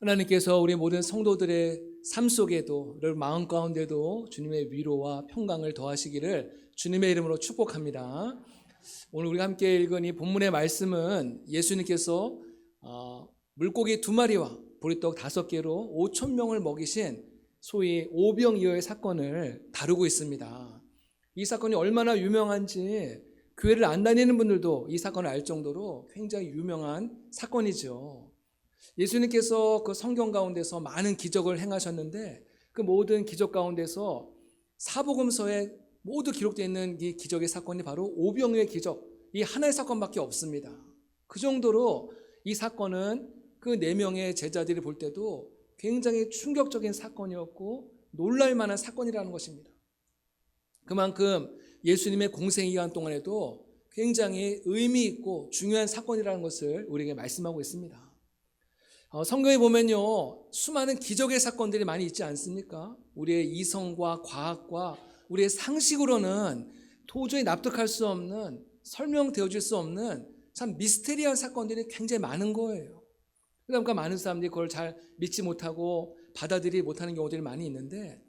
하나님께서 우리 모든 성도들의 삶 속에도, 여러분 마음 가운데도 주님의 위로와 평강을 더하시기를 주님의 이름으로 축복합니다. 오늘 우리가 함께 읽은 이 본문의 말씀은 예수님께서 물고기 2마리와 보리떡 5개로 5천 명을 먹이신 소위 오병이어의 사건을 다루고 있습니다. 이 사건이 얼마나 유명한지 교회를 안 다니는 분들도 이 사건을 알 정도로 굉장히 유명한 사건이죠. 예수님께서 그 성경 가운데서 많은 기적을 행하셨는데 그 모든 기적 가운데서 사복음서에 모두 기록되어 있는 이 기적의 사건이 바로 오병이어의 기적, 이 하나의 사건밖에 없습니다. 그 정도로 이 사건은 그 4명의 제자들이 볼 때도 굉장히 충격적인 사건이었고 놀랄 만한 사건이라는 것입니다. 그만큼 예수님의 공생기간 동안에도 굉장히 의미 있고 중요한 사건이라는 것을 우리에게 말씀하고 있습니다. 성경에 보면요, 수많은 기적의 사건들이 많이 있지 않습니까? 우리의 이성과 과학과 우리의 상식으로는 도저히 납득할 수 없는, 설명되어질 수 없는 참 미스테리한 사건들이 굉장히 많은 거예요. 그러니까 많은 사람들이 그걸 잘 믿지 못하고 받아들이지 못하는 경우들이 많이 있는데,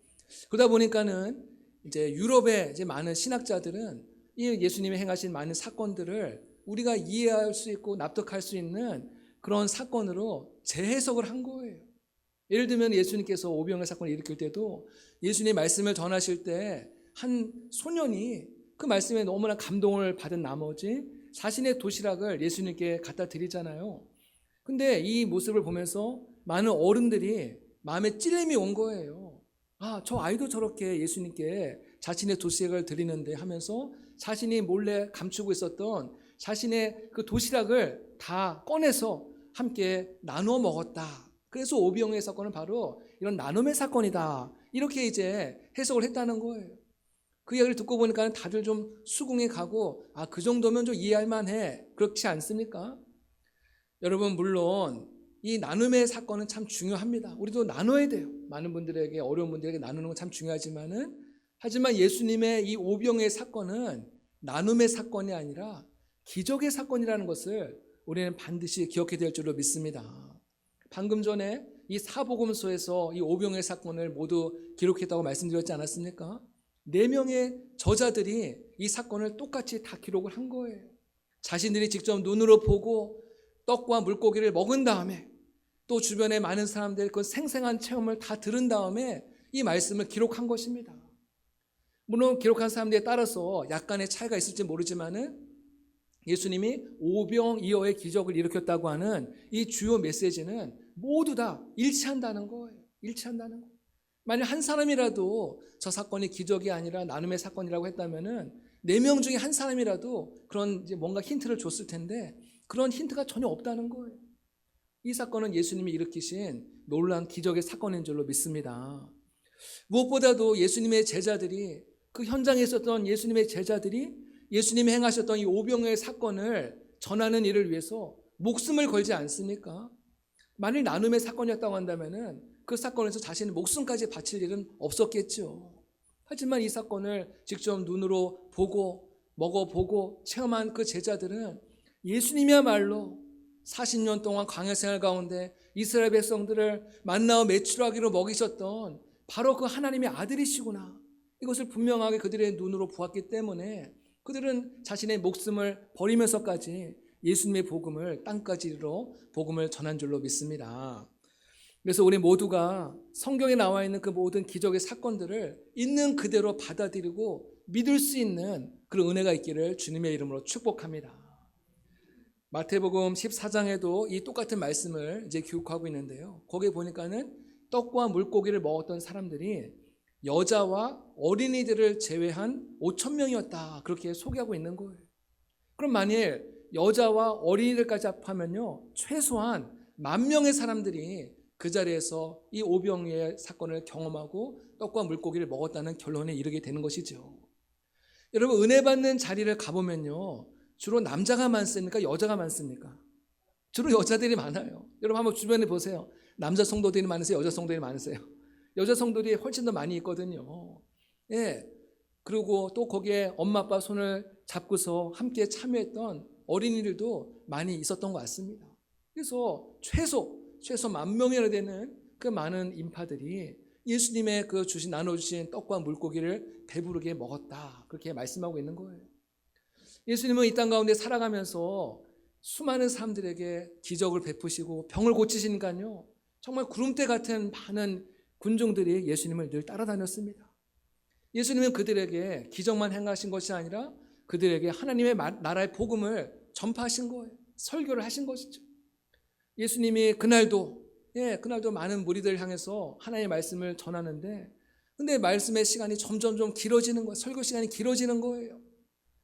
그러다 보니까는 이제 유럽의 이제 많은 신학자들은 이 예수님이 행하신 많은 사건들을 우리가 이해할 수 있고 납득할 수 있는 그런 사건으로 재해석을 한 거예요. 예를 들면 예수님께서 오병이어 사건을 일으킬 때도 예수님의 말씀을 전하실 때 한 소년이 그 말씀에 너무나 감동을 받은 나머지 자신의 도시락을 예수님께 갖다 드리잖아요. 근데 이 모습을 보면서 많은 어른들이 마음에 찔림이 온 거예요. 저 아이도 저렇게 예수님께 자신의 도시락을 드리는데 하면서 자신이 몰래 감추고 있었던 자신의 그 도시락을 다 꺼내서 함께 나누어 먹었다. 그래서 오병이어 사건은 바로 이런 나눔의 사건이다. 이렇게 이제 해석을 했다는 거예요. 그 이야기를 듣고 보니까 다들 좀 수긍이 가고 그 정도면 좀 이해할 만해. 그렇지 않습니까? 여러분 물론 이 나눔의 사건은 참 중요합니다. 우리도 나눠야 돼요. 많은 분들에게, 어려운 분들에게 나누는 건 참 중요하지만은, 하지만 예수님의 이 오병이어의 사건은 나눔의 사건이 아니라 기적의 사건이라는 것을 우리는 반드시 기억해야 될 줄로 믿습니다. 방금 전에 이 사복음서에서 이 오병이어의 사건을 모두 기록했다고 말씀드렸지 않았습니까? 4명의 저자들이 이 사건을 똑같이 다 기록을 한 거예요. 자신들이 직접 눈으로 보고 떡과 물고기를 먹은 다음에 또 주변에 많은 사람들 그 생생한 체험을 다 들은 다음에 이 말씀을 기록한 것입니다. 물론 기록한 사람들에 따라서 약간의 차이가 있을지 모르지만은 예수님이 오병이어의 기적을 일으켰다고 하는 이 주요 메시지는 모두 다 일치한다는 거예요. 일치한다는 거예요. 만약 한 사람이라도 저 사건이 기적이 아니라 나눔의 사건이라고 했다면은 4명 중에 한 사람이라도 그런 이제 뭔가 힌트를 줬을 텐데 그런 힌트가 전혀 없다는 거예요. 이 사건은 예수님이 일으키신 놀라운 기적의 사건인 줄로 믿습니다. 무엇보다도 예수님의 제자들이, 그 현장에 있었던 예수님의 제자들이 예수님이 행하셨던 이 오병이어의 사건을 전하는 일을 위해서 목숨을 걸지 않습니까? 만일 나눔의 사건이었다고 한다면은 그 사건에서 자신의 목숨까지 바칠 일은 없었겠죠. 하지만 이 사건을 직접 눈으로 보고 먹어보고 체험한 그 제자들은 예수님이야말로 40년 동안 광야 생활 가운데 이스라엘 백성들을 만나와 메추라기로 먹이셨던 바로 그 하나님의 아들이시구나. 이것을 분명하게 그들의 눈으로 보았기 때문에 그들은 자신의 목숨을 버리면서까지 예수님의 복음을 땅까지 이르러 복음을 전한 줄로 믿습니다. 그래서 우리 모두가 성경에 나와 있는 그 모든 기적의 사건들을 있는 그대로 받아들이고 믿을 수 있는 그런 은혜가 있기를 주님의 이름으로 축복합니다. 마태복음 14장에도 이 똑같은 말씀을 이제 기록하고 있는데요. 거기에 보니까는 떡과 물고기를 먹었던 사람들이 여자와 어린이들을 제외한 5천 명이었다. 그렇게 소개하고 있는 거예요. 그럼 만일 여자와 어린이들까지 합하면요, 최소한 10,000명의 사람들이 그 자리에서 이 오병이어의 사건을 경험하고 떡과 물고기를 먹었다는 결론에 이르게 되는 것이죠. 여러분 은혜 받는 자리를 가보면요, 주로 남자가 많습니까? 여자가 많습니까? 주로 여자들이 많아요. 여러분 한번 주변에 보세요. 남자 성도들이 많으세요? 여자 성도들이 많으세요? 여자 성도들이 훨씬 더 많이 있거든요. 예. 그리고 또 거기에 엄마 아빠 손을 잡고서 함께 참여했던 어린이들도 많이 있었던 것 같습니다. 그래서 최소 최소 10,000명이나 되는 그 많은 인파들이 예수님의 그 나눠주신 떡과 물고기를 배부르게 먹었다. 그렇게 말씀하고 있는 거예요. 예수님은 이 땅 가운데 살아가면서 수많은 사람들에게 기적을 베푸시고 병을 고치시니까요. 정말 구름대 같은 많은 군중들이 예수님을 늘 따라다녔습니다. 예수님은 그들에게 기적만 행하신 것이 아니라 그들에게 하나님의 나라의 복음을 전파하신 거예요. 설교를 하신 것이죠. 예수님이 그날도 많은 무리들을 향해서 하나님의 말씀을 전하는데, 근데 말씀의 시간이 점점 길어지는 거예요. 설교 시간이 길어지는 거예요.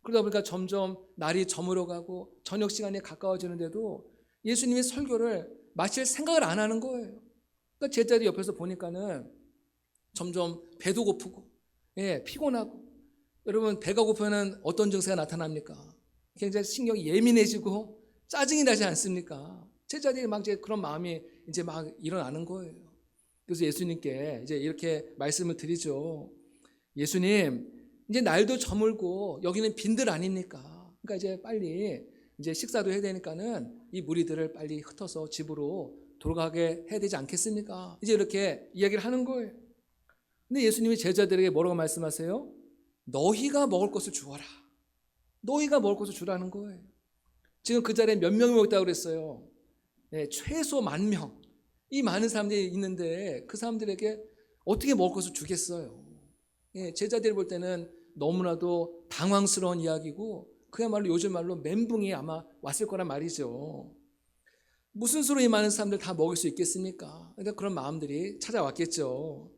그러다 보니까 점점 날이 저물어 가고 저녁 시간이 가까워지는데도 예수님이 설교를 마칠 생각을 안 하는 거예요. 그러니까 제자들이 옆에서 보니까는 점점 배도 고프고, 피곤하고. 여러분, 배가 고프면 어떤 증세가 나타납니까? 굉장히 신경이 예민해지고 짜증이 나지 않습니까? 제자들이 막 이제 그런 마음이 이제 막 일어나는 거예요. 그래서 예수님께 이제 이렇게 말씀을 드리죠. 예수님, 이제 날도 저물고 여기는 빈들 아닙니까? 그러니까 이제 빨리 이제 식사도 해야 되니까는 이 무리들을 빨리 흩어서 집으로 돌아가게 해야 되지 않겠습니까? 이제 이렇게 이야기를 하는 거예요. 근데 예수님이 제자들에게 뭐라고 말씀하세요? 너희가 먹을 것을 주어라. 너희가 먹을 것을 주라는 거예요. 지금 그 자리에 몇 명이 먹었다고 그랬어요? 최소 10,000명. 이 많은 사람들이 있는데 그 사람들에게 어떻게 먹을 것을 주겠어요? 제자들이 볼 때는 너무나도 당황스러운 이야기고 그야말로 요즘 말로 멘붕이 아마 왔을 거란 말이죠. 무슨 수로 이 많은 사람들 다 먹을 수 있겠습니까? 그러니까 그런 마음들이 찾아왔겠죠.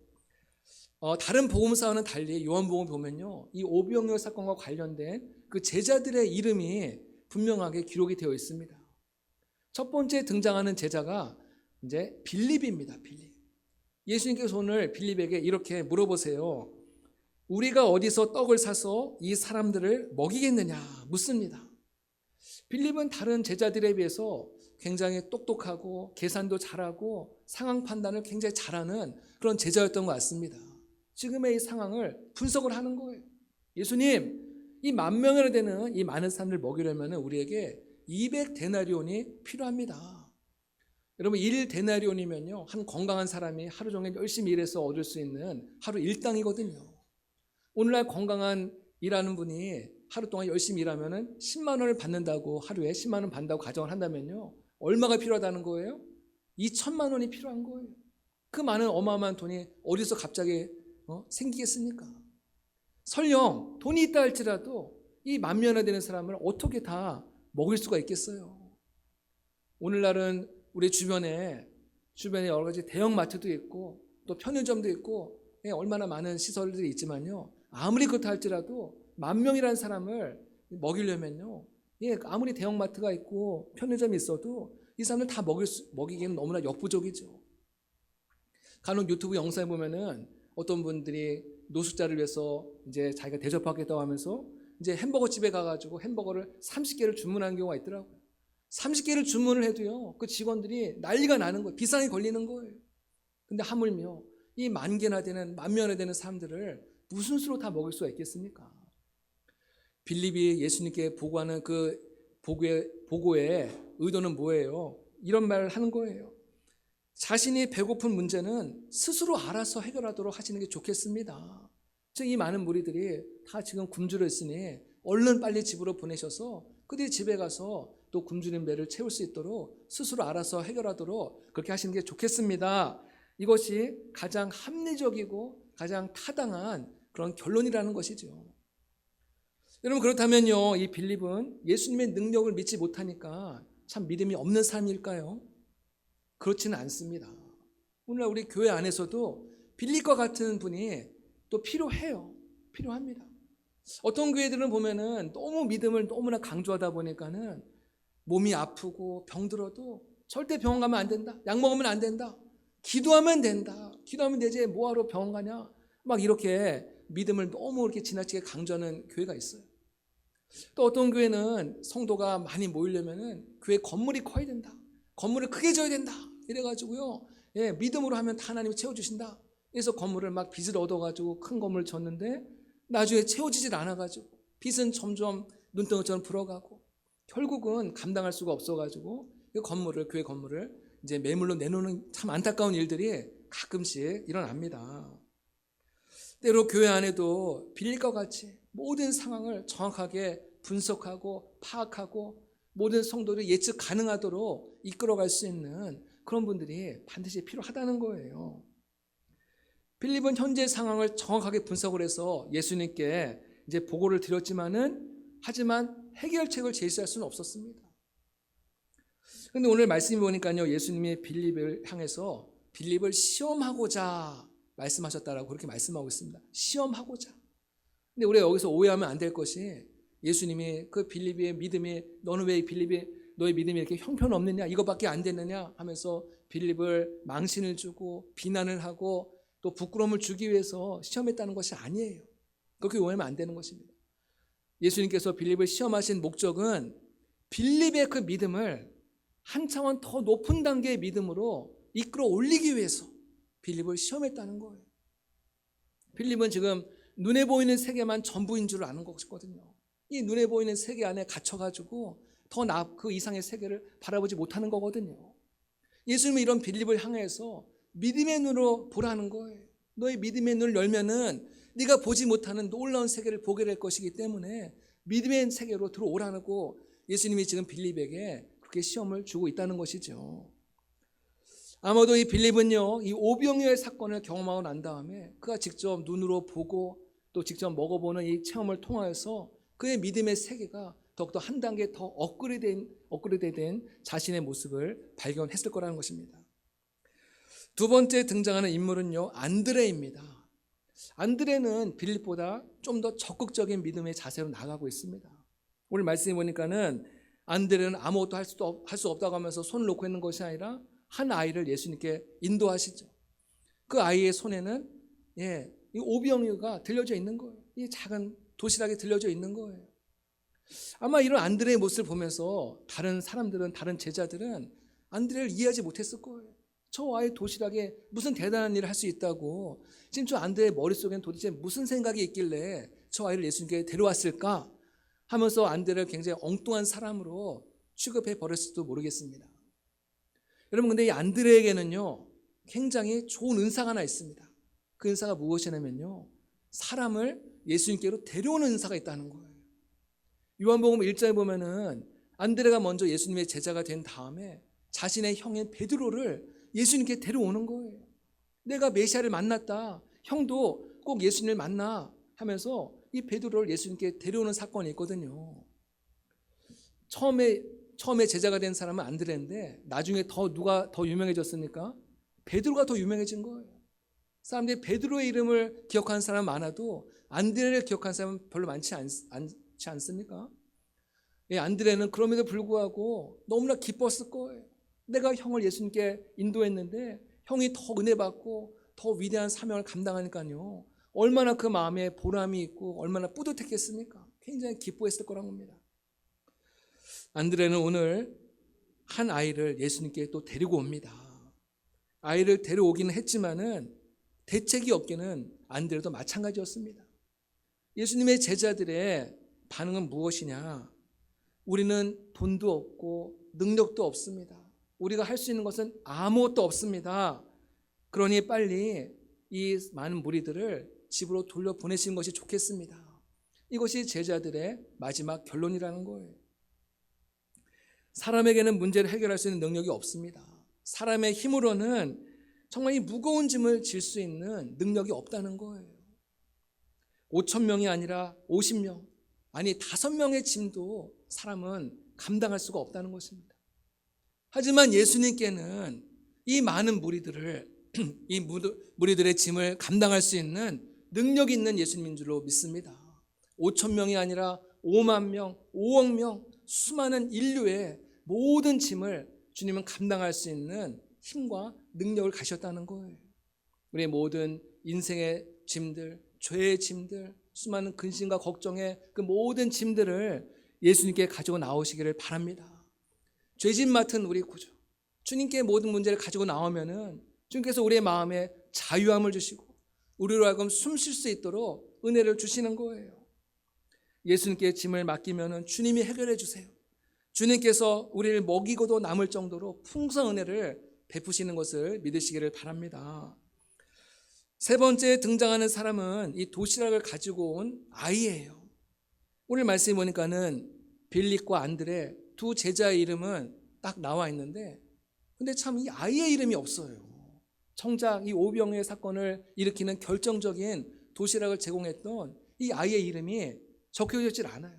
다른 복음서와는 달리 요한복음 보면요, 이 오병이어 사건과 관련된 그 제자들의 이름이 분명하게 기록이 되어 있습니다. 첫 번째 등장하는 제자가 이제 빌립입니다. 빌립. 예수님께서 오늘 빌립에게 이렇게 물어보세요. 우리가 어디서 떡을 사서 이 사람들을 먹이겠느냐 묻습니다. 빌립은 다른 제자들에 비해서 굉장히 똑똑하고 계산도 잘하고 상황 판단을 굉장히 잘하는 그런 제자였던 것 같습니다. 지금의 이 상황을 분석을 하는 거예요. 예수님, 이 10,000명이나 되는 이 많은 사람들을 먹이려면 우리에게 200데나리온이 필요합니다. 여러분, 1데나리온이면요, 한 건강한 사람이 하루 종일 열심히 일해서 얻을 수 있는 하루 일당이거든요. 오늘날 건강한 일하는 분이 하루 동안 열심히 일하면 10만 원을 받는다고, 하루에 10만 원 받는다고 가정을 한다면요, 얼마가 필요하다는 거예요? 2천만 원이 필요한 거예요. 그 많은 어마어마한 돈이 어디서 갑자기 생기겠습니까? 설령 돈이 있다 할지라도 이 10,000명이나 되는 사람을 어떻게 다 먹일 수가 있겠어요? 오늘날은 우리 주변에 여러 가지 대형마트도 있고 또 편의점도 있고 얼마나 많은 시설들이 있지만요, 아무리 그렇다 할지라도 10,000명이라는 사람을 먹이려면요, 아무리 대형마트가 있고 편의점이 있어도 이 사람을 다 먹이기에는 너무나 역부족이죠. 간혹 유튜브 영상에 보면은 어떤 분들이 노숙자를 위해서 이제 자기가 대접하겠다고 하면서 이제 햄버거 집에 가가지고 햄버거를 30개를 주문하는 경우가 있더라고요. 30개를 주문을 해도요, 그 직원들이 난리가 나는 거예요. 비상이 걸리는 거예요. 근데 하물며 이 10,000개나 되는 10,000명이나 되는 사람들을 무슨 수로 다 먹을 수가 있겠습니까? 빌립이 예수님께 보고하는 그 보고의 의도는 뭐예요? 이런 말을 하는 거예요. 자신이 배고픈 문제는 스스로 알아서 해결하도록 하시는 게 좋겠습니다. 즉, 이 많은 무리들이 다 지금 굶주려 있으니 얼른 빨리 집으로 보내셔서 그들이 집에 가서 또 굶주린 배를 채울 수 있도록 스스로 알아서 해결하도록 그렇게 하시는 게 좋겠습니다. 이것이 가장 합리적이고 가장 타당한 그런 결론이라는 것이죠. 여러분, 그렇다면요, 이 빌립은 예수님의 능력을 믿지 못하니까 참 믿음이 없는 사람일까요? 그렇지는 않습니다. 오늘날 우리 교회 안에서도 빌립과 같은 분이 또 필요합니다. 어떤 교회들은 보면은 너무 믿음을 너무나 강조하다 보니까는 몸이 아프고 병들어도 절대 병원 가면 안 된다, 약 먹으면 안 된다, 기도하면 된다, 기도하면 되지 뭐하러 병원 가냐, 막 이렇게 믿음을 너무 이렇게 지나치게 강조하는 교회가 있어요. 또 어떤 교회는 성도가 많이 모이려면은 교회 건물이 커야 된다, 건물을 크게 져야 된다, 이래가지고요, 믿음으로 하면 다 하나님이 채워주신다. 그래서 건물을 막 빚을 얻어가지고 큰 건물을 졌는데 나중에 채워지질 않아가지고 빚은 점점 눈덩이처럼 불어가고 결국은 감당할 수가 없어가지고 그 건물을, 교회 건물을 이제 매물로 내놓는 참 안타까운 일들이 가끔씩 일어납니다. 때로 교회 안에도 빌릴 것 같이 모든 상황을 정확하게 분석하고 파악하고 모든 성도를 예측 가능하도록 이끌어갈 수 있는 그런 분들이 반드시 필요하다는 거예요. 빌립은 현재 상황을 정확하게 분석을 해서 예수님께 이제 보고를 하지만 해결책을 제시할 수는 없었습니다. 그런데 오늘 말씀이 보니까요, 예수님이 빌립을 향해서 빌립을 시험하고자 말씀하셨다라고 그렇게 말씀하고 있습니다. 시험하고자. 근데 우리가 여기서 오해하면 안 될 것이 예수님이 그 빌립의 믿음이 너는 왜 빌립이 너의 믿음이 이렇게 형편없느냐 이거밖에 안 되느냐 하면서 빌립을 망신을 주고 비난을 하고 또 부끄러움을 주기 위해서 시험했다는 것이 아니에요. 그렇게 오해하면 안 되는 것입니다. 예수님께서 빌립을 시험하신 목적은 빌립의 그 믿음을 한 차원 더 높은 단계의 믿음으로 이끌어 올리기 위해서 빌립을 시험했다는 거예요. 빌립은 지금 눈에 보이는 세계만 전부인 줄 아는 것이거든요. 이 눈에 보이는 세계 안에 갇혀가지고 더 그 이상의 세계를 바라보지 못하는 거거든요. 예수님은 이런 빌립을 향해서 믿음의 눈으로 보라는 거예요. 너의 믿음의 눈을 열면은 네가 보지 못하는 놀라운 세계를 보게 될 것이기 때문에 믿음의 세계로 들어오라고 예수님이 지금 빌립에게 그렇게 시험을 주고 있다는 것이죠. 아마도 이 빌립은요, 이 오병이어의 사건을 경험하고 난 다음에 그가 직접 눈으로 보고 또 직접 먹어보는 이 체험을 통하여서 그의 믿음의 세계가 더욱더 한 단계 더 업그레이드된 자신의 모습을 발견했을 거라는 것입니다. 두 번째 등장하는 인물은요, 안드레입니다. 안드레는 빌립보다 좀 더 적극적인 믿음의 자세로 나가고 있습니다. 오늘 말씀해 보니까는 안드레는 아무것도 할 수 없다고 하면서 손을 놓고 있는 것이 아니라 한 아이를 예수님께 인도하시죠. 그 아이의 손에는 이 오병이어가 들려져 있는 거예요. 이 작은 도시락이 들려져 있는 거예요. 아마 이런 안드레의 모습을 보면서 다른 사람들은, 다른 제자들은 안드레를 이해하지 못했을 거예요. 저 아이 도시락에 무슨 대단한 일을 할 수 있다고, 지금 저 안드레의 머릿속엔 도대체 무슨 생각이 있길래 저 아이를 예수님께 데려왔을까 하면서 안드레를 굉장히 엉뚱한 사람으로 취급해 버렸을지도 모르겠습니다. 여러분, 근데 이 안드레에게는요, 굉장히 좋은 은사가 하나 있습니다. 그 은사가 무엇이냐면요, 사람을 예수님께로 데려오는 은사가 있다는 거예요. 요한복음 1장에 보면은 안드레가 먼저 예수님의 제자가 된 다음에 자신의 형인 베드로를 예수님께 데려오는 거예요. 내가 메시아를 만났다, 형도 꼭 예수님을 만나 하면서 이 베드로를 예수님께 데려오는 사건이 있거든요. 처음에 제자가 된 사람은 안드레인데 나중에 누가 더 유명해졌습니까? 베드로가 더 유명해진 거예요. 사람들이 베드로의 이름을 기억하는 사람은 많아도 안드레를 기억하는 사람은 별로 많지 않습니까? 안드레는 그럼에도 불구하고 너무나 기뻤을 거예요. 내가 형을 예수님께 인도했는데 형이 더 은혜 받고 더 위대한 사명을 감당하니까요, 얼마나 그 마음에 보람이 있고 얼마나 뿌듯했겠습니까? 굉장히 기뻐했을 거란 겁니다. 안드레는 오늘 한 아이를 예수님께 또 데리고 옵니다. 아이를 데려오기는 했지만은 대책이 없기는 안드레도 마찬가지였습니다. 예수님의 제자들의 반응은 무엇이냐? 우리는 돈도 없고 능력도 없습니다. 우리가 할 수 있는 것은 아무것도 없습니다. 그러니 빨리 이 많은 무리들을 집으로 돌려보내시는 것이 좋겠습니다. 이것이 제자들의 마지막 결론이라는 거예요. 사람에게는 문제를 해결할 수 있는 능력이 없습니다. 사람의 힘으로는 정말 이 무거운 짐을 질 수 있는 능력이 없다는 거예요. 5,000명이 아니라 50명, 아니 5명의 짐도 사람은 감당할 수가 없다는 것입니다. 하지만 예수님께는 이 많은 무리들을, 이 무리들의 짐을 감당할 수 있는 능력이 있는 예수님인 줄로 믿습니다. 5,000명이 아니라 5만 명, 5억 명, 수많은 인류의 모든 짐을 주님은 감당할 수 있는 힘과 능력을 가셨다는 거예요. 우리의 모든 인생의 짐들, 죄의 짐들, 수많은 근심과 걱정의 그 모든 짐들을 예수님께 가지고 나오시기를 바랍니다. 죄짐 맡은 우리 구주, 주님께 모든 문제를 가지고 나오면은 주님께서 우리의 마음에 자유함을 주시고 우리로 하여금 숨 쉴 수 있도록 은혜를 주시는 거예요. 예수님께 짐을 맡기면은 주님이 해결해 주세요. 주님께서 우리를 먹이고도 남을 정도로 풍성한 은혜를 베푸시는 것을 믿으시기를 바랍니다. 세 번째 등장하는 사람은 이 도시락을 가지고 온 아이예요. 오늘 말씀해 보니까는 빌립과 안드레 두 제자의 이름은 딱 나와 있는데, 근데 참 이 아이의 이름이 없어요. 정작 이 오병이의 사건을 일으키는 결정적인 도시락을 제공했던 이 아이의 이름이 적혀져 있질 않아요.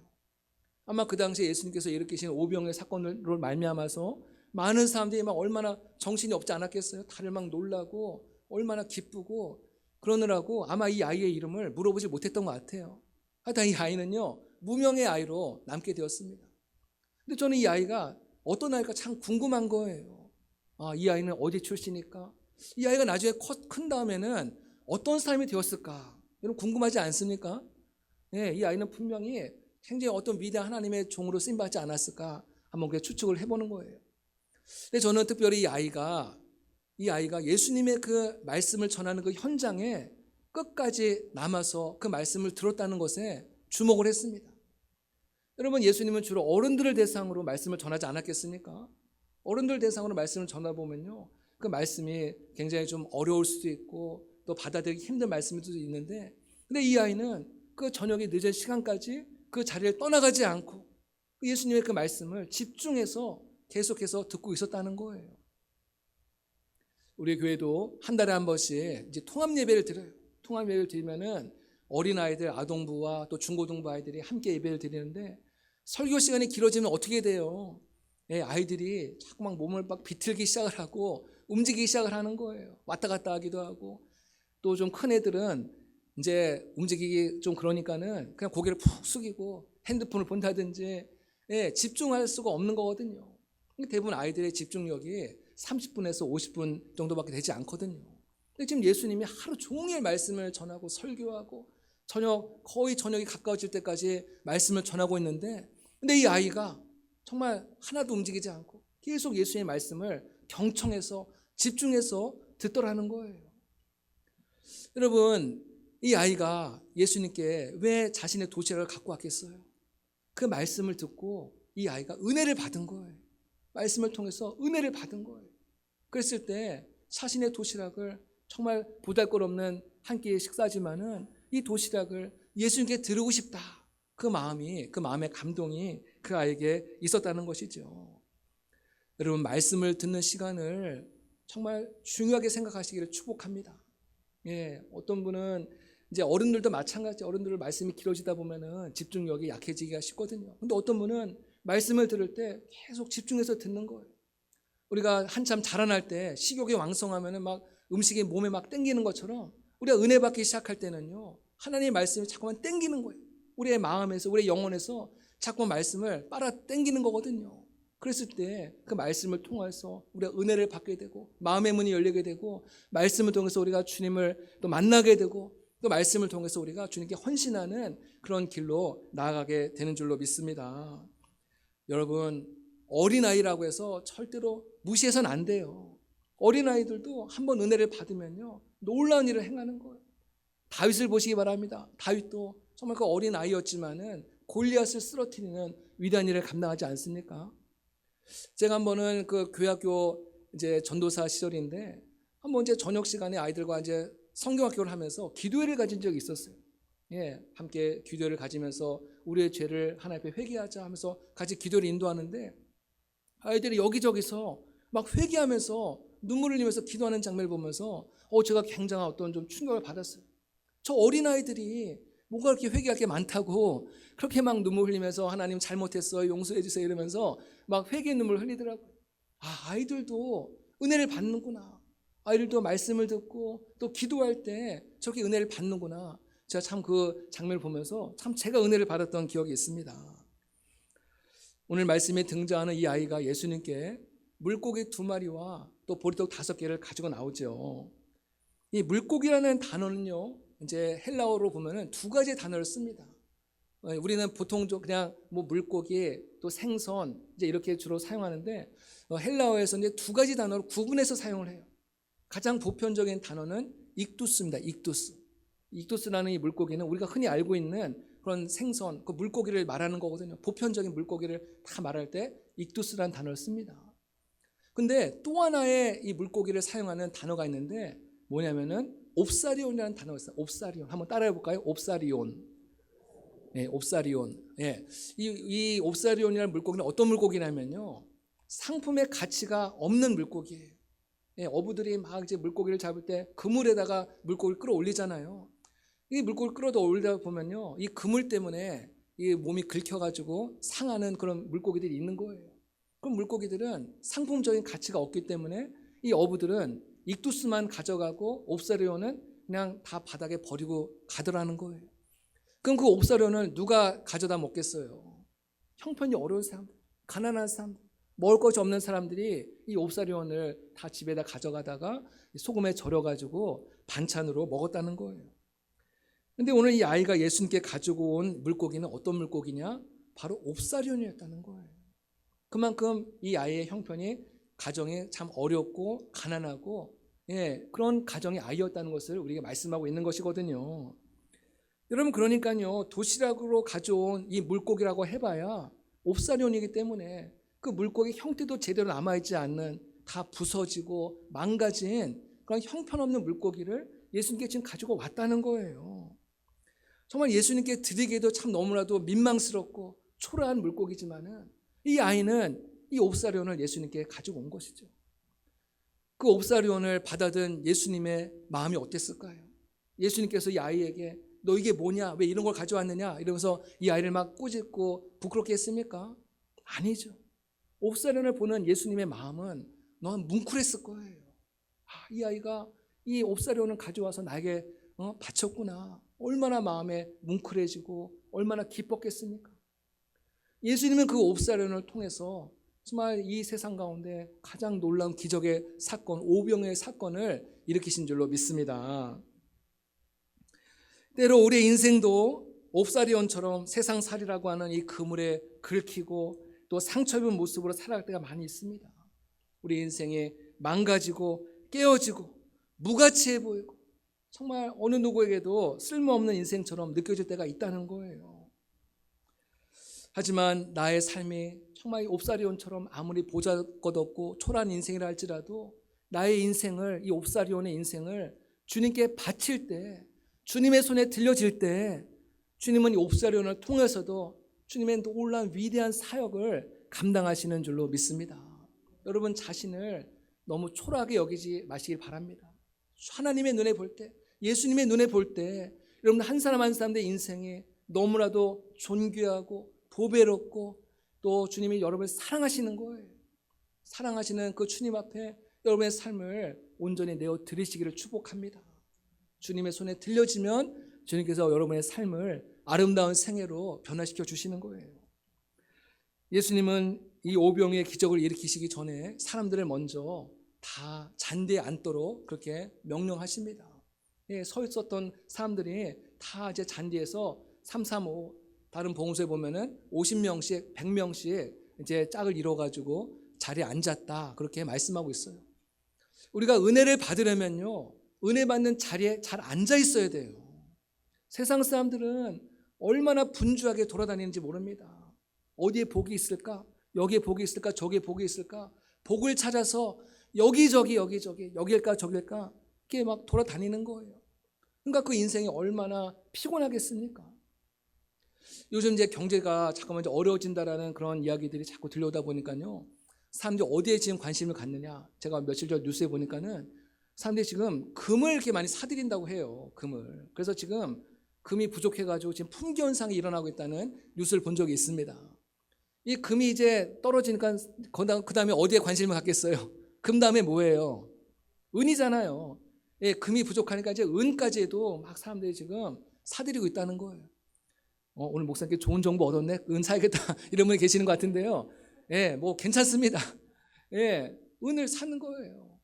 아마 그 당시에 예수님께서 일으키신 오병이의 사건으로 말미암아서 많은 사람들이 막 얼마나 정신이 없지 않았겠어요. 다들 막 놀라고 얼마나 기쁘고 그러느라고 아마 이 아이의 이름을 물어보지 못했던 것 같아요. 하여튼 이 아이는요, 무명의 아이로 남게 되었습니다. 근데 저는 이 아이가 어떤 아이가 참 궁금한 거예요. 이 아이는 어디 출신일까? 이 아이가 나중에 큰 다음에는 어떤 사람이 되었을까? 여러분 궁금하지 않습니까? 네, 이 아이는 분명히 굉장히 어떤 위대한 하나님의 종으로 쓰임받지 않았을까? 한번 그렇게 추측을 해보는 거예요. 근데 저는 특별히 이 아이가 예수님의 그 말씀을 전하는 그 현장에 끝까지 남아서 그 말씀을 들었다는 것에 주목을 했습니다. 여러분, 예수님은 주로 어른들을 대상으로 말씀을 전하지 않았겠습니까? 어른들 대상으로 말씀을 전하보면요, 그 말씀이 굉장히 좀 어려울 수도 있고 또 받아들이기 힘든 말씀일 수도 있는데, 근데 이 아이는 그 저녁에 늦은 시간까지 그 자리를 떠나가지 않고 예수님의 그 말씀을 집중해서 계속해서 듣고 있었다는 거예요. 우리 교회도 한 달에 한 번씩 이제 통합 예배를 드려요. 통합 예배를 드리면은 어린아이들, 아동부와 또 중고등부 아이들이 함께 예배를 드리는데, 설교 시간이 길어지면 어떻게 돼요? 아이들이 자꾸 막 몸을 막 비틀기 시작을 하고 움직이기 시작을 하는 거예요. 왔다 갔다 하기도 하고, 또 좀 큰 애들은 이제 움직이기 좀 그러니까는 그냥 고개를 푹 숙이고 핸드폰을 본다든지 집중할 수가 없는 거거든요. 대부분 아이들의 집중력이 30분에서 50분 정도밖에 되지 않거든요. 근데 지금 예수님이 하루 종일 말씀을 전하고 설교하고 거의 저녁이 가까워질 때까지 말씀을 전하고 있는데, 근데 이 아이가 정말 하나도 움직이지 않고 계속 예수님의 말씀을 경청해서 집중해서 듣더라는 거예요. 여러분, 이 아이가 예수님께 왜 자신의 도시락을 갖고 왔겠어요? 그 말씀을 듣고 이 아이가 은혜를 받은 거예요. 말씀을 통해서 은혜를 받은 거예요. 그랬을 때 자신의 도시락을 정말 보잘것없는 한 끼의 식사지만은 이 도시락을 예수님께 드리고 싶다. 그 마음의 감동이 그 아이에게 있었다는 것이죠. 여러분, 말씀을 듣는 시간을 정말 중요하게 생각하시기를 축복합니다. 어떤 분은 이제 어른들도 마찬가지, 어른들 말씀이 길어지다 보면은 집중력이 약해지기가 쉽거든요. 근데 어떤 분은 말씀을 들을 때 계속 집중해서 듣는 거예요. 우리가 한참 자라날 때 식욕이 왕성하면은 막 음식이 몸에 막 땡기는 것처럼 우리가 은혜 받기 시작할 때는요, 하나님의 말씀이 자꾸만 땡기는 거예요. 우리의 마음에서, 우리의 영혼에서 자꾸 말씀을 빨아 땡기는 거거든요. 그랬을 때 그 말씀을 통해서 우리가 은혜를 받게 되고 마음의 문이 열리게 되고, 말씀을 통해서 우리가 주님을 또 만나게 되고, 또 말씀을 통해서 우리가 주님께 헌신하는 그런 길로 나아가게 되는 줄로 믿습니다. 여러분, 어린아이라고 해서 절대로 무시해서는 안 돼요. 어린아이들도 한번 은혜를 받으면요, 놀라운 일을 행하는 거예요. 다윗을 보시기 바랍니다. 다윗도 정말 그 어린아이였지만은 골리앗을 쓰러뜨리는 위대한 일을 감당하지 않습니까? 제가 한 번은 그 교회학교 이제 전도사 시절인데, 한번 이제 저녁 시간에 아이들과 이제 성경학교를 하면서 기도회를 가진 적이 있었어요. 함께 기도회를 가지면서 우리의 죄를 하나님 앞에 회개하자 하면서 같이 기도를 인도하는데, 아이들이 여기저기서 막 회개하면서 눈물을 흘리면서 기도하는 장면을 보면서 제가 굉장한 어떤 좀 충격을 받았어요. 저 어린아이들이 뭐가 그렇게 회개할 게 많다고 그렇게 막 눈물 흘리면서 하나님 잘못했어요, 용서해 주세요 이러면서 막 회개의 눈물을 흘리더라고요. 아이들도 은혜를 받는구나. 아이들도 말씀을 듣고 또 기도할 때 저렇게 은혜를 받는구나. 제가 참 그 장면을 보면서 참 제가 은혜를 받았던 기억이 있습니다. 오늘 말씀에 등장하는 이 아이가 예수님께 물고기 2마리와 또 보리떡 5개를 가지고 나오죠. 이 물고기라는 단어는요, 이제 헬라어로 보면은 2가지의 단어를 씁니다. 우리는 보통 그냥 뭐 물고기 또 생선 이제 이렇게 주로 사용하는데, 헬라어에서 이제 2가지 단어로 구분해서 사용을 해요. 가장 보편적인 단어는 익두스입니다. 익두스라는 이 물고기는 우리가 흔히 알고 있는 그런 생선, 그 물고기를 말하는 거거든요. 보편적인 물고기를 다 말할 때 익두스라는 단어를 씁니다. 근데 또 하나의 이 물고기를 사용하는 단어가 있는데 뭐냐면은 옵사리온이라는 단어가 있어요. 옵사리온. 한번 따라해 볼까요? 옵사리온. 예, 옵사리온. 예. 이 옵사리온이라는 물고기는 어떤 물고기냐면요. 상품의 가치가 없는 물고기예요. 예, 어부들이 막 이제 물고기를 잡을 때 그물에다가 물고기를 끌어올리잖아요. 이 물고기를 끌어올리다 보면요. 이 그물 때문에 이 몸이 긁혀가지고 상하는 그런 물고기들이 있는 거예요. 그럼 물고기들은 상품적인 가치가 없기 때문에 이 어부들은 익두스만 가져가고 옵사리온은 그냥 다 바닥에 버리고 가더라는 거예요. 그럼 그 옵사리온을 누가 가져다 먹겠어요? 형편이 어려운 사람들, 가난한 사람들, 먹을 것이 없는 사람들이 이 옵사리온을 다 집에다 가져가다가 소금에 절여가지고 반찬으로 먹었다는 거예요. 근데 오늘 이 아이가 예수님께 가지고 온 물고기는 어떤 물고기냐? 바로 옵사리온이었다는 거예요. 그만큼 이 아이의 형편이 가정이 참 어렵고 가난하고 그런 가정의 아이였다는 것을 우리가 말씀하고 있는 것이거든요. 여러분 그러니까요. 도시락으로 가져온 이 물고기라고 해봐야 옵사리온이기 때문에 그 물고기 형태도 제대로 남아있지 않는 다 부서지고 망가진 그런 형편없는 물고기를 예수님께 지금 가지고 왔다는 거예요. 정말 예수님께 드리기에도 참 너무나도 민망스럽고 초라한 물고기지만은 이 아이는 이 옵사리온을 예수님께 가지고 온 것이죠. 그 옵사리온을 받아든 예수님의 마음이 어땠을까요? 예수님께서 이 아이에게 너 이게 뭐냐? 왜 이런 걸 가져왔느냐? 이러면서 이 아이를 막 꾸짖고 부끄럽게 했습니까? 아니죠. 옵사리온을 보는 예수님의 마음은 너는 뭉클했을 거예요. 이 아이가 이 옵사리온을 가져와서 나에게 바쳤구나. 얼마나 마음에 뭉클해지고 얼마나 기뻤겠습니까? 예수님은 그 옵사리온을 통해서 정말 이 세상 가운데 가장 놀라운 기적의 사건, 오병의 사건을 일으키신 줄로 믿습니다. 때로 우리의 인생도 옵사리온처럼 세상살이라고 하는 이 그물에 긁히고 또 상처 입은 모습으로 살아갈 때가 많이 있습니다. 우리 인생이 망가지고 깨어지고 무가치해 보이고 정말 어느 누구에게도 쓸모없는 인생처럼 느껴질 때가 있다는 거예요. 하지만 나의 삶이 정말 옵사리온처럼 아무리 보잘것없고 초라한 인생이라 할지라도 나의 인생을, 이 옵사리온의 인생을 주님께 바칠 때, 주님의 손에 들려질 때 주님은 이 옵사리온을 통해서도 주님의 놀라운 위대한 사역을 감당하시는 줄로 믿습니다. 여러분 자신을 너무 초라하게 여기지 마시길 바랍니다. 하나님의 눈에 볼 때, 예수님의 눈에 볼 때 여러분 한 사람 한 사람의 인생이 너무나도 존귀하고 보배롭고 또 주님이 여러분을 사랑하시는 거예요. 사랑하시는 그 주님 앞에 여러분의 삶을 온전히 내어 드리시기를 축복합니다. 주님의 손에 들려지면 주님께서 여러분의 삶을 아름다운 생애로 변화시켜 주시는 거예요. 예수님은 이 오병이의 기적을 일으키시기 전에 사람들을 먼저 다 잔디에 앉도록 그렇게 명령하십니다. 서 있었던 사람들이 다 이제 잔디에서 335 다른 봉수에 보면은 50명씩 100명씩 이제 짝을 이뤄가지고 자리에 앉았다 그렇게 말씀하고 있어요. 우리가 은혜를 받으려면요 은혜 받는 자리에 잘 앉아 있어야 돼요. 세상 사람들은 얼마나 분주하게 돌아다니는지 모릅니다. 어디에 복이 있을까? 여기에 복이 있을까? 저기에 복이 있을까? 복을 찾아서 여기저기 여길까 저길까 이렇게 막 돌아다니는 거예요. 그러니까 그 인생이 얼마나 피곤하겠습니까? 요즘 이제 경제가 잠깐만 이제 어려워진다라는 그런 이야기들이 자꾸 들려오다 보니까요. 사람들이 어디에 지금 관심을 갖느냐? 제가 며칠 전 뉴스에 보니까는 사람들이 지금 금을 이렇게 많이 사들인다고 해요. 금을. 그래서 지금 금이 부족해가지고 지금 품귀 현상이 일어나고 있다는 뉴스를 본 적이 있습니다. 이 금이 이제 떨어지니까 그 다음에 어디에 관심을 갖겠어요? 금 다음에 뭐예요? 은이잖아요. 예, 금이 부족하니까 이제 은까지도 막 사람들이 지금 사들이고 있다는 거예요. 오늘 목사님께 좋은 정보 얻었네. 은 사야겠다 이런 분이 계시는 것 같은데요. 예, 뭐 괜찮습니다. 예, 은을 사는 거예요.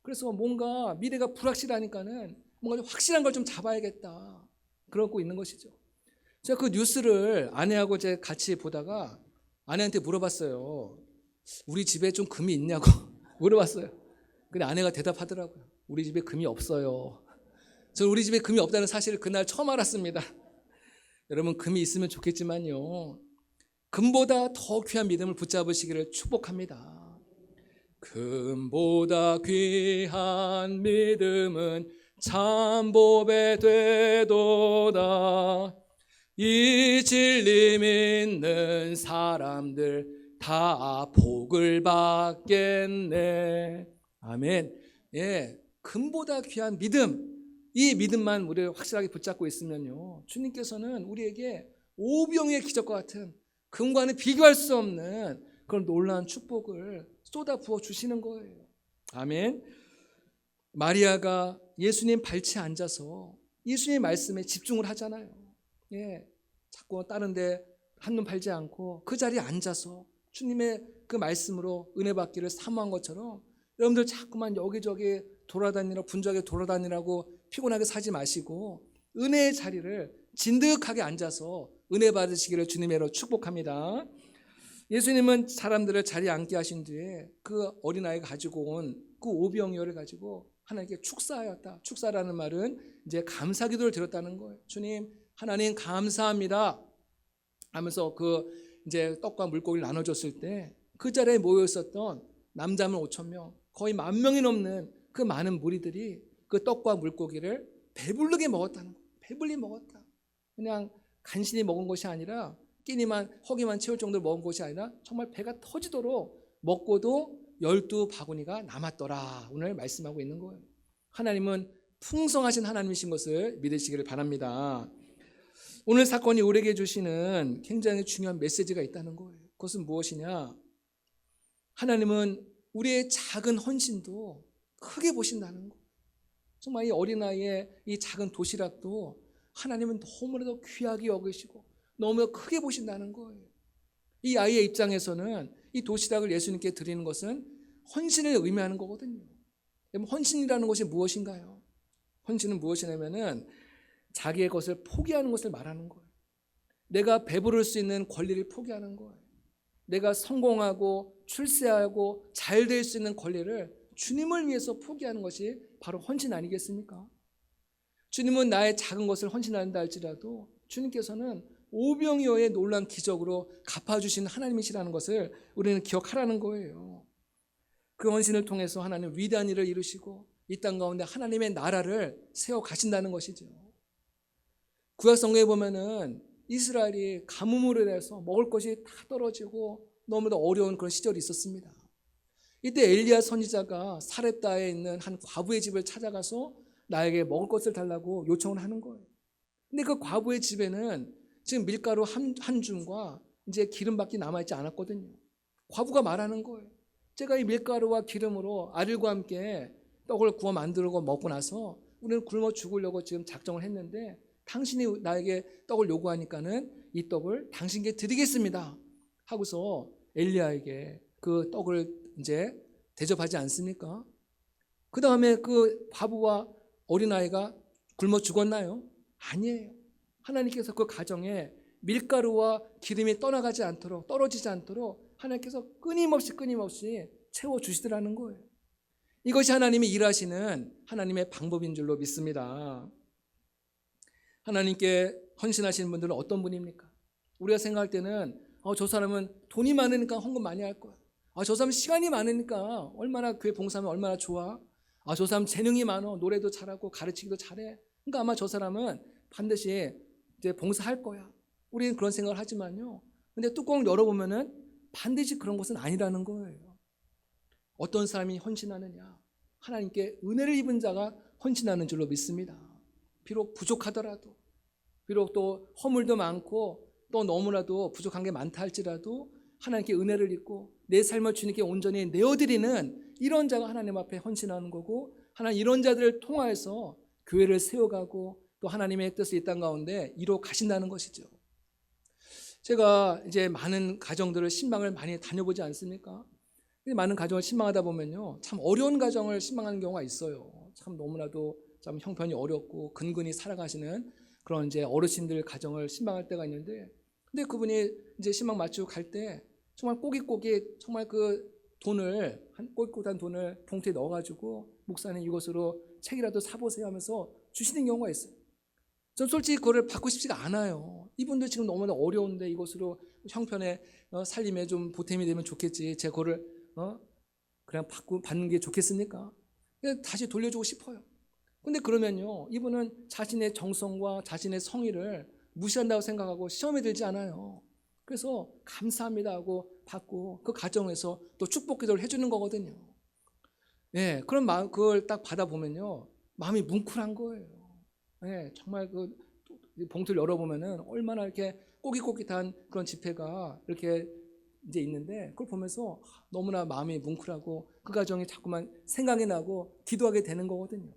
그래서 뭔가 미래가 불확실하니까는 뭔가 좀 확실한 걸 좀 잡아야겠다. 그러고 있는 것이죠. 제가 그 뉴스를 아내하고 이제 같이 보다가 아내한테 물어봤어요. 우리 집에 좀 금이 있냐고 물어봤어요. 근데 아내가 대답하더라고요. 우리 집에 금이 없어요. 저는 우리 집에 금이 없다는 사실을 그날 처음 알았습니다. 여러분 금이 있으면 좋겠지만요. 금보다 더 귀한 믿음을 붙잡으시기를 축복합니다. 금보다 귀한 믿음은 참보배 되도다. 이 진리 믿는 사람들 다 복을 받겠네. 아멘. 예, 금보다 귀한 믿음, 이 믿음만 우리를 확실하게 붙잡고 있으면요, 주님께서는 우리에게 오병의 기적과 같은 금과는 비교할 수 없는 그런 놀라운 축복을 쏟아 부어 주시는 거예요. 아멘. 마리아가 예수님 발치에 앉아서 예수님의 말씀에 집중을 하잖아요. 예, 자꾸 다른 데 한눈 팔지 않고 그 자리에 앉아서 주님의 그 말씀으로 은혜 받기를 사모한 것처럼 여러분들 자꾸만 여기저기 돌아다니라고, 분주하게 돌아다니라고 피곤하게 사지 마시고 은혜의 자리를 진득하게 앉아서 은혜 받으시기를 주님의 이름으로 축복합니다. 예수님은 사람들을 자리에 앉게 하신 뒤에 그 어린아이가 가지고 온 그 오병이어를 가지고 하나님께 축사하였다. 축사라는 말은 이제 감사 기도를 드렸다는 거예요. 주님, 하나님 감사합니다 하면서 그 이제 떡과 물고기를 나눠줬을 때 그 자리에 모여 있었던 남자만 5천 명, 거의 10,000명이 넘는 그 많은 무리들이 그 떡과 물고기를 배부르게 먹었다는 거예요. 배불리 먹었다. 그냥 간신히 먹은 것이 아니라 끼니만 허기만 채울 정도로 먹은 것이 아니라 정말 배가 터지도록 먹고도 12바구니가 남았더라. 오늘 말씀하고 있는 거예요. 하나님은 풍성하신 하나님이신 것을 믿으시기를 바랍니다. 오늘 사건이 우리에게 주시는 굉장히 중요한 메시지가 있다는 거예요. 그것은 무엇이냐? 하나님은 우리의 작은 헌신도 크게 보신다는 거예요. 정말 이 어린아이의 이 작은 도시락도 하나님은 너무나도 귀하게 여기시고 너무나 크게 보신다는 거예요. 이 아이의 입장에서는 이 도시락을 예수님께 드리는 것은 헌신을 의미하는 거거든요. 헌신이라는 것이 무엇인가요? 헌신은 무엇이냐면은 자기의 것을 포기하는 것을 말하는 거예요. 내가 배부를 수 있는 권리를 포기하는 거예요. 내가 성공하고 출세하고 잘 될 수 있는 권리를 주님을 위해서 포기하는 것이 바로 헌신 아니겠습니까? 주님은 나의 작은 것을 헌신한다 할지라도 주님께서는 오병이어의 놀라운 기적으로 갚아주신 하나님이시라는 것을 우리는 기억하라는 거예요. 그 헌신을 통해서 하나님 위대한 일을 이루시고 이 땅 가운데 하나님의 나라를 세워 가신다는 것이죠. 구약 성경에 보면은 이스라엘이 가뭄으로 인해서 먹을 것이 다 떨어지고 너무나 어려운 그런 시절이 있었습니다. 이때 엘리야 선지자가 사렙다에 있는 한 과부의 집을 찾아가서 나에게 먹을 것을 달라고 요청을 하는 거예요. 근데 그 과부의 집에는 지금 밀가루 한 줌과 이제 기름밖에 남아있지 않았거든요. 과부가 말하는 거예요. 제가 이 밀가루와 기름으로 아들과 함께 떡을 구워 만들고 먹고 나서 우리는 굶어 죽으려고 지금 작정을 했는데 당신이 나에게 떡을 요구하니까는 이 떡을 당신께 드리겠습니다 하고서 엘리야에게 그 떡을 이제 대접하지 않습니까? 그 다음에 그 과부와 어린아이가 굶어 죽었나요? 아니에요. 하나님께서 그 가정에 밀가루와 기름이 떠나가지 않도록, 떨어지지 않도록 하나님께서 끊임없이 채워주시더라는 거예요. 이것이 하나님이 일하시는 하나님의 방법인 줄로 믿습니다. 하나님께 헌신하시는 분들은 어떤 분입니까? 우리가 생각할 때는 저 사람은 돈이 많으니까 헌금 많이 할 거야. 저 사람은 시간이 많으니까 얼마나 교회 봉사하면 얼마나 좋아. 저 사람 재능이 많아. 노래도 잘하고 가르치기도 잘해. 그러니까 아마 저 사람은 반드시 이제 봉사할 거야. 우리는 그런 생각을 하지만요. 근데 뚜껑을 열어보면은 반드시 그런 것은 아니라는 거예요. 어떤 사람이 헌신하느냐? 하나님께 은혜를 입은 자가 헌신하는 줄로 믿습니다. 비록 부족하더라도, 비록 또 허물도 많고 또 너무나도 부족한 게 많다 할지라도 하나님께 은혜를 입고 내 삶을 주님께 온전히 내어드리는 이런 자가 하나님 앞에 헌신하는 거고, 하나님 이런 자들을 통하여서 교회를 세워가고 또 하나님의 뜻을 이 땅 가운데 이루어 가신다는 것이죠. 제가 이제 많은 가정들을 신방을 많이 다녀보지 않습니까? 많은 가정을 신방하다 보면요, 참 어려운 가정을 신방하는 경우가 있어요. 참 너무나도 참 형편이 어렵고 근근히 살아가시는 그런 이제 어르신들 가정을 신방할 때가 있는데, 근데 그분이 이제 신방 마치고 갈 때 정말 꼬깃꼬깃 정말 그 돈을 꼬깃꼬깃한 돈을 봉투에 넣어가지고 목사님 이것으로 책이라도 사보세요 하면서 주시는 경우가 있어요. 전 솔직히 그거를 받고 싶지가 않아요. 이분들 지금 너무나 어려운데 이것으로 형편의 살림에 좀 보탬이 되면 좋겠지. 제가 그거를 그냥 받는 게 좋겠습니까? 그냥 다시 돌려주고 싶어요. 근데 그러면요, 이분은 자신의 정성과 자신의 성의를 무시한다고 생각하고 시험에 들지 않아요. 그래서 감사합니다 하고 받고 그 과정에서 또 축복 기도를 해주는 거거든요. 예, 그런 마음, 그걸 딱 받아보면요, 마음이 뭉클한 거예요. 예, 정말 그 봉투를 열어보면은 얼마나 이렇게 꼬깃꼬깃한 그런 지폐가 이렇게 이제 있는데, 그걸 보면서 너무나 마음이 뭉클하고 그 과정이 자꾸만 생각이 나고 기도하게 되는 거거든요.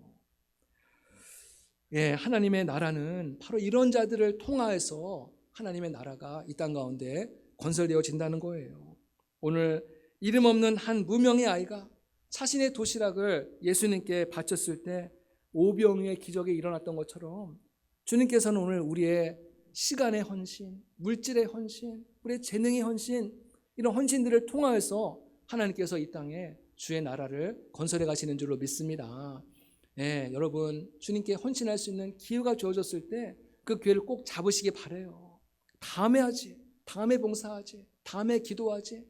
예, 하나님의 나라는 바로 이런 자들을 통하여서 하나님의 나라가 이 땅 가운데 건설되어진다는 거예요. 오늘 이름 없는 한 무명의 아이가 자신의 도시락을 예수님께 바쳤을 때 오병이의 기적이 일어났던 것처럼 주님께서는 오늘 우리의 시간의 헌신, 물질의 헌신, 우리의 재능의 헌신, 이런 헌신들을 통하여서 하나님께서 이 땅에 주의 나라를 건설해 가시는 줄로 믿습니다. 예, 여러분 주님께 헌신할 수 있는 기회가 주어졌을 때 그 기회를 꼭 잡으시기 바라요. 다음에 하지, 다음에 봉사하지, 다음에 기도하지.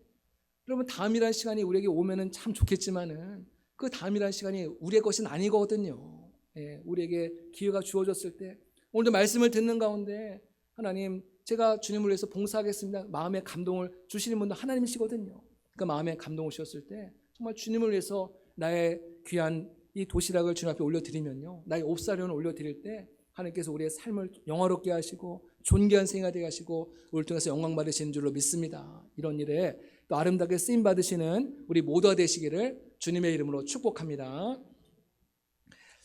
여러분 다음이라는 시간이 우리에게 오면은 참 좋겠지만은 그 다음이라는 시간이 우리의 것은 아니거든요. 예, 우리에게 기회가 주어졌을 때 오늘도 말씀을 듣는 가운데 하나님 제가 주님을 위해서 봉사하겠습니다. 마음의 감동을 주시는 분도 하나님이시거든요. 그 마음에 감동을 주셨을 때 정말 주님을 위해서 나의 귀한 이 도시락을 주님 앞에 올려드리면요, 나의 옵사련을 올려드릴 때 하나님께서 우리의 삶을 영화롭게 하시고 존귀한 생활이 되게 하시고 우리를 통해서 영광 받으시는 줄로 믿습니다. 이런 일에 또 아름답게 쓰임 받으시는 우리 모두가 되시기를 주님의 이름으로 축복합니다.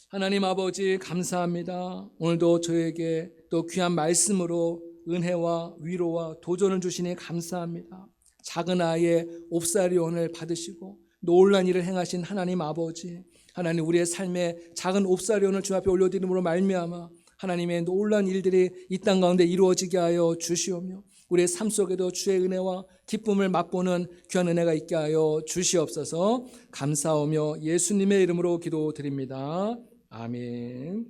하나님 아버지 감사합니다. 오늘도 저에게 또 귀한 말씀으로 은혜와 위로와 도전을 주시니 감사합니다. 작은 아이의 옵사리온을 받으시고 놀란 일을 행하신 하나님 아버지, 하나님 우리의 삶에 작은 옵사리온을 주 앞에 올려드림으로 말미암아 하나님의 놀란 일들이 이 땅 가운데 이루어지게 하여 주시오며 우리의 삶 속에도 주의 은혜와 기쁨을 맛보는 귀한 은혜가 있게 하여 주시옵소서. 감사하며 예수님의 이름으로 기도드립니다. 아멘.